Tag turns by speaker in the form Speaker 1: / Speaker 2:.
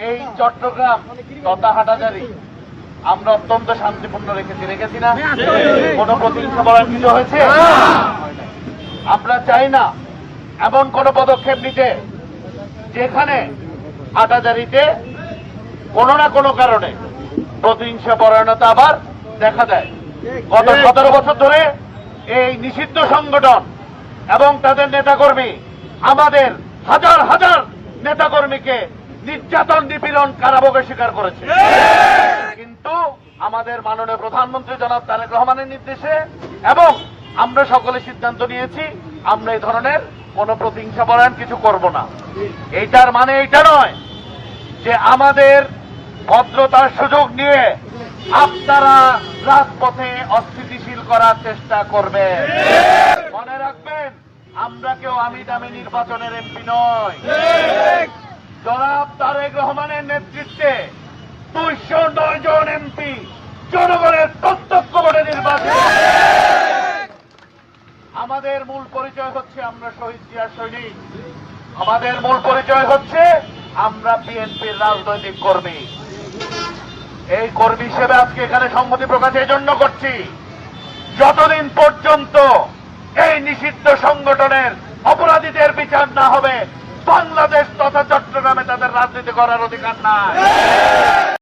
Speaker 1: এই চট্টগ্রাম তথা হাটাজারি আমরা অত্যন্ত শান্তিপূর্ণ রেখেছি না? কোন প্রতিহিংসা বলার কিছু হয়েছে? আমরা চাই না এমন কোন পদক্ষেপ নিতে যেখানে হাটাজারিতে কোন না কোনো কারণে প্রতিহিংসা পরায়ণতা আবার দেখা দেয়। গত 17 বছর ধরে এই নিষিদ্ধ সংগঠন এবং তাদের নেতাকর্মী আমাদের হাজার হাজার নেতাকর্মীকে নির্যাতন নিপীড়ন কারাভোগে স্বীকার করেছে। কিন্তু আমাদের মাননীয় প্রধানমন্ত্রী জনাব তারেক রহমানের নির্দেশে এবং আমরা সকলে সিদ্ধান্ত নিয়েছি আমরা এই ধরনের কোন প্রতিহিংসা পরায়ণ কিছু করব না। এইটার মানে এইটা নয় যে আমাদের ভদ্রতার সুযোগ নিয়ে আপনারা রাজপথে অস্থিতিশীল করার চেষ্টা করবেন। মনে রাখবেন আমরা কেউ আমি দামি নির্বাচনের এমপি নয়। জনাব তারেক রহমানের নেতৃত্বে 209 জন এমপি জনগণের প্রত্যক্ষ ভোটে নির্বাচিত। আমাদের মূল পরিচয় হচ্ছে আমরা শহীদ জিয়ার সৈনিক। আমাদের মূল পরিচয় হচ্ছে আমরা বিএনপির রাজনৈতিক কর্মী। এই কর্মী হিসেবে আজকে এখানে সংহতি প্রকাশ এই জন্য করছি, যতদিন পর্যন্ত এই নিষিদ্ধ সংগঠনের অপরাধীদের বিচার না হবে বাংলাদেশ তথা চট্টগ্রামে তাদের রাজনীতি করার অধিকার নাই।